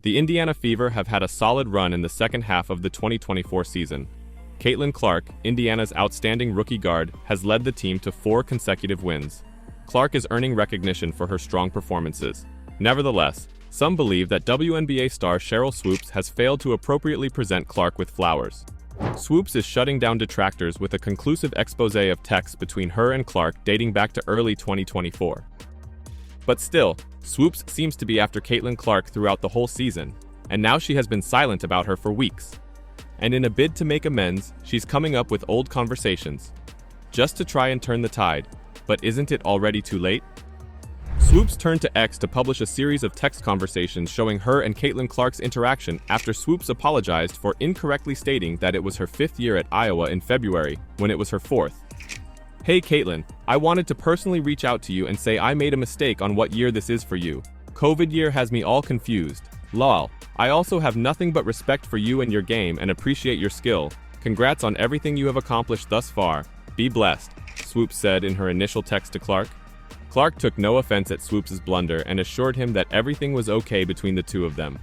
The Indiana Fever have had a solid run in the second half of the 2024 season. Caitlin Clark, Indiana's outstanding rookie guard, has led the team to 4 consecutive wins. Clark is earning recognition for her strong performances. Nevertheless, some believe that WNBA star Sheryl Swoopes has failed to appropriately present Clark with flowers. Swoopes is shutting down detractors with a conclusive exposé of texts between her and Clark dating back to early 2024. But still, Swoopes seems to be after Caitlin Clark throughout the whole season, and now she has been silent about her for weeks. And in a bid to make amends, she's coming up with old conversations, just to try and turn the tide. But isn't it already too late? Swoopes turned to X to publish a series of text conversations showing her and Caitlin Clark's interaction after Swoopes apologized for incorrectly stating that it was her 5th year at Iowa in February, when it was her 4th. "Hey Caitlin, I wanted to personally reach out to you and say I made a mistake on what year this is for you. COVID year has me all confused. Lol. I also have nothing but respect for you and your game and appreciate your skill. Congrats on everything you have accomplished thus far. Be blessed," Swoopes said in her initial text to Clark. Clark took no offense at Swoopes' blunder and assured him that everything was okay between the two of them.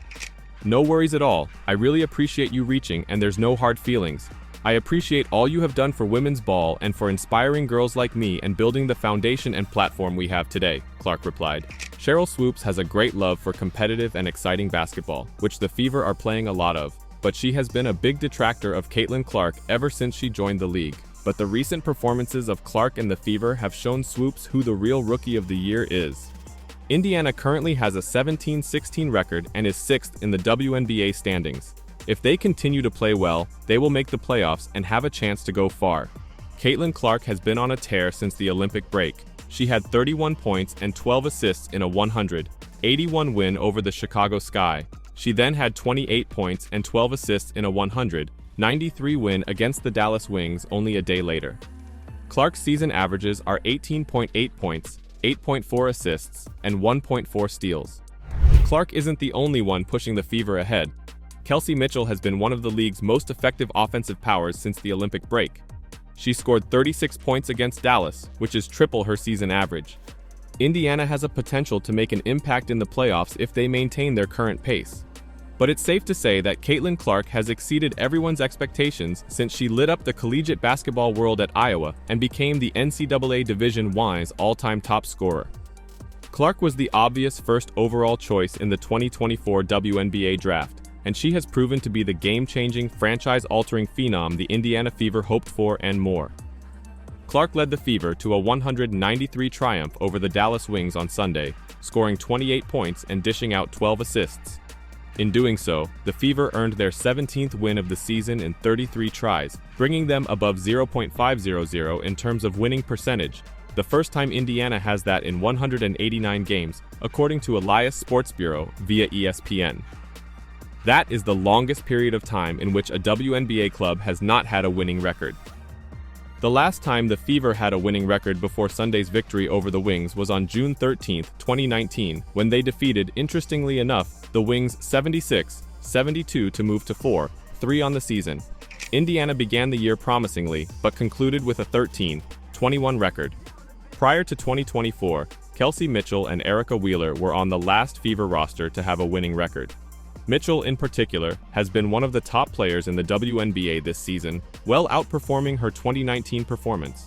"No worries at all. I really appreciate you reaching and there's no hard feelings. I appreciate all you have done for women's ball and for inspiring girls like me and building the foundation and platform we have today," Clark replied. Sheryl Swoopes has a great love for competitive and exciting basketball, which the Fever are playing a lot of, but she has been a big detractor of Caitlin Clark ever since she joined the league. But the recent performances of Clark and the Fever have shown Swoopes who the real Rookie of the Year is. Indiana currently has a 17-16 record and is 6th in the WNBA standings. If they continue to play well, they will make the playoffs and have a chance to go far. Caitlin Clark has been on a tear since the Olympic break. She had 31 points and 12 assists in a 100-81 win over the Chicago Sky. She then had 28 points and 12 assists in a 100-93 win against the Dallas Wings only a day later. Clark's season averages are 18.8 points, 8.4 assists, and 1.4 steals. Clark isn't the only one pushing the Fever ahead. Kelsey Mitchell has been one of the league's most effective offensive powers since the Olympic break. She scored 36 points against Dallas, which is triple her season average. Indiana has a potential to make an impact in the playoffs if they maintain their current pace. But it's safe to say that Caitlin Clark has exceeded everyone's expectations since she lit up the collegiate basketball world at Iowa and became the NCAA Division I's all-time top scorer. Clark was the obvious first overall choice in the 2024 WNBA draft, and she has proven to be the game-changing, franchise-altering phenom the Indiana Fever hoped for and more. Clark led the Fever to a 193 triumph over the Dallas Wings on Sunday, scoring 28 points and dishing out 12 assists. In doing so, the Fever earned their 17th win of the season in 33 tries, bringing them above 0.500 in terms of winning percentage, the first time Indiana has that in 189 games, according to Elias Sports Bureau via ESPN. That is the longest period of time in which a WNBA club has not had a winning record. The last time the Fever had a winning record before Sunday's victory over the Wings was on June 13, 2019, when they defeated, interestingly enough, the Wings 76-72 to move to 4-3 on the season. Indiana began the year promisingly, but concluded with a 13-21 record. Prior to 2024, Kelsey Mitchell and Erica Wheeler were on the last Fever roster to have a winning record. Mitchell, in particular, has been one of the top players in the WNBA this season, well outperforming her 2019 performance.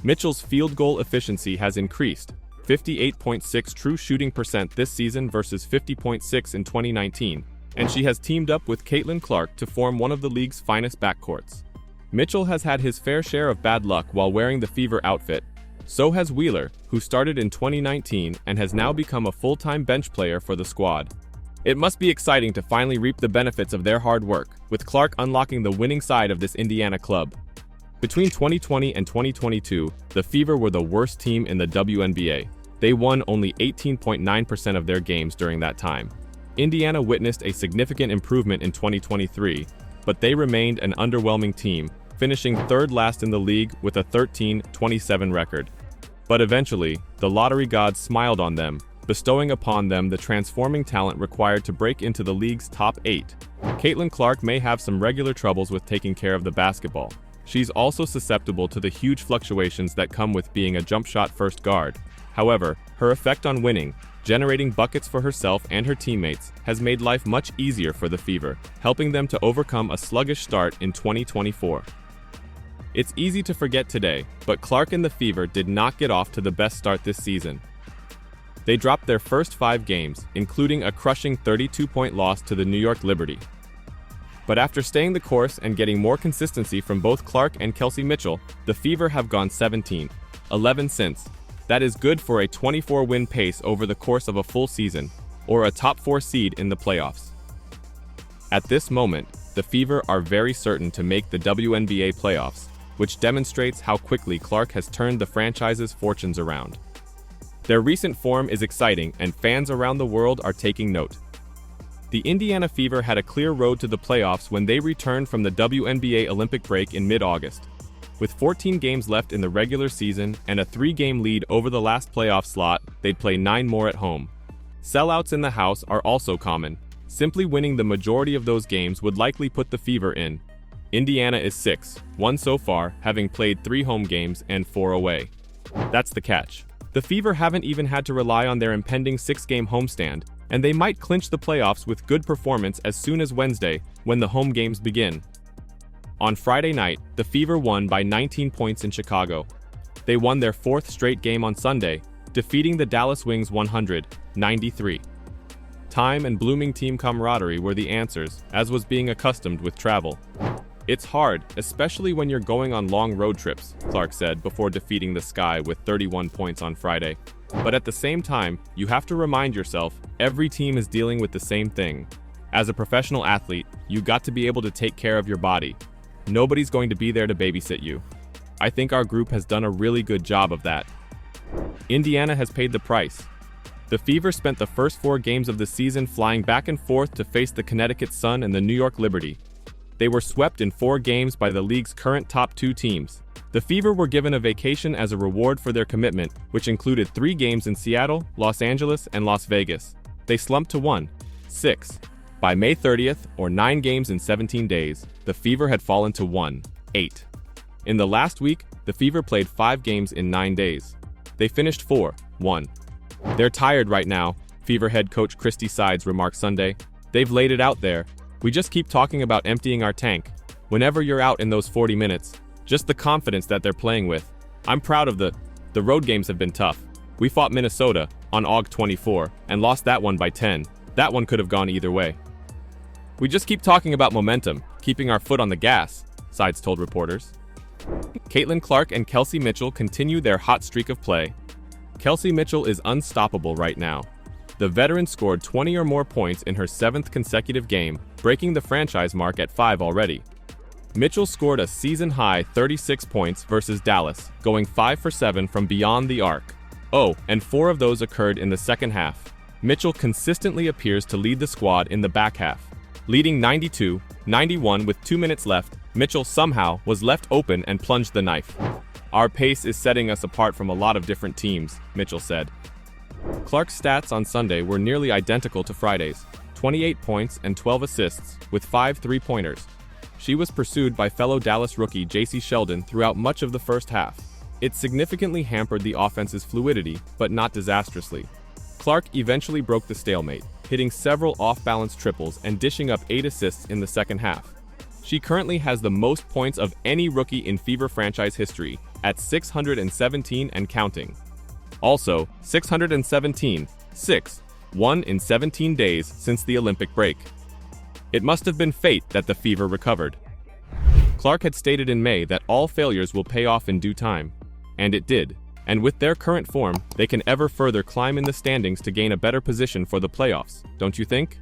Mitchell's field goal efficiency has increased, 58.6 true shooting percent this season versus 50.6 in 2019, and she has teamed up with Caitlin Clark to form one of the league's finest backcourts. Mitchell has had his fair share of bad luck while wearing the Fever outfit. So has Wheeler, who started in 2019 and has now become a full-time bench player for the squad. It must be exciting to finally reap the benefits of their hard work, with Clark unlocking the winning side of this Indiana club. Between 2020 and 2022, the Fever were the worst team in the WNBA. They won only 18.9% of their games during that time. Indiana witnessed a significant improvement in 2023, but they remained an underwhelming team, finishing third last in the league with a 13-27 record. But eventually, the lottery gods smiled on them, bestowing upon them the transforming talent required to break into the league's top 8. Caitlin Clark may have some regular troubles with taking care of the basketball. She's also susceptible to the huge fluctuations that come with being a jump shot first guard. However, her effect on winning, generating buckets for herself and her teammates, has made life much easier for the Fever, helping them to overcome a sluggish start in 2024. It's easy to forget today, but Clark and the Fever did not get off to the best start this season. They dropped their first 5 games, including a crushing 32-point loss to the New York Liberty. But after staying the course and getting more consistency from both Clark and Kelsey Mitchell, the Fever have gone 17-11 since. That is good for a 24-win pace over the course of a full season, or a top 4 seed in the playoffs. At this moment, the Fever are very certain to make the WNBA playoffs, which demonstrates how quickly Clark has turned the franchise's fortunes around. Their recent form is exciting, and fans around the world are taking note. The Indiana Fever had a clear road to the playoffs when they returned from the WNBA Olympic break in mid-August. With 14 games left in the regular season and a 3-game lead over the last playoff slot, they'd play 9 more at home. Sellouts in the house are also common. Simply winning the majority of those games would likely put the Fever in. Indiana is 6-1 so far, having played 3 home games and 4 away. That's the catch. The Fever haven't even had to rely on their impending 6-game homestand, and they might clinch the playoffs with good performance as soon as Wednesday, when the home games begin. On Friday night, the Fever won by 19 points in Chicago. They won their 4th straight game on Sunday, defeating the Dallas Wings 100-93. Time and blooming team camaraderie were the answers, as was being accustomed with travel. It's hard, especially when you're going on long road trips, Clark said before defeating the Sky with 31 points on Friday. But at the same time, you have to remind yourself, every team is dealing with the same thing. As a professional athlete, you got to be able to take care of your body. Nobody's going to be there to babysit you. I think our group has done a really good job of that. Indiana has paid the price. The Fever spent the first 4 games of the season flying back and forth to face the Connecticut Sun and the New York Liberty. They were swept in 4 games by the league's current top 2 teams. The Fever were given a vacation as a reward for their commitment, which included 3 games in Seattle, Los Angeles, and Las Vegas. They slumped to 1-6. By May 30th, or 9 games in 17 days, the Fever had fallen to 1-8. In the last week, the Fever played 5 games in 9 days. They finished 4-1. They're tired right now, Fever head coach Christy Sides remarked Sunday. They've laid it out there. We just keep talking about emptying our tank. Whenever you're out in those 40 minutes, just the confidence that they're playing with. I'm proud of the road games have been tough. We fought Minnesota on Aug 24 and lost that one by 10. That one could have gone either way. We just keep talking about momentum, keeping our foot on the gas, Sides told reporters. Caitlin Clark and Kelsey Mitchell continue their hot streak of play. Kelsey Mitchell is unstoppable right now. The veteran scored 20 or more points in her 7th consecutive game, breaking the franchise mark at 5 already. Mitchell scored a season-high 36 points versus Dallas, going 5 for 7 from beyond the arc. Oh, and 4 of those occurred in the second half. Mitchell consistently appears to lead the squad in the back half. Leading 92-91 with 2 minutes left, Mitchell somehow was left open and plunged the knife. Our pace is setting us apart from a lot of different teams, Mitchell said. Clark's stats on Sunday were nearly identical to Friday's, 28 points and 12 assists, with 5 3-pointers. She was pursued by fellow Dallas rookie J.C. Sheldon throughout much of the first half. It significantly hampered the offense's fluidity, but not disastrously. Clark eventually broke the stalemate, hitting several off-balance triples and dishing up 8 assists in the second half. She currently has the most points of any rookie in Fever franchise history, at 617 and counting. Also, 617, 1 in 17 days since the Olympic break. It must have been fate that the Fever recovered. Clark had stated in May that all failures will pay off in due time. And it did. And with their current form, they can ever further climb in the standings to gain a better position for the playoffs, don't you think?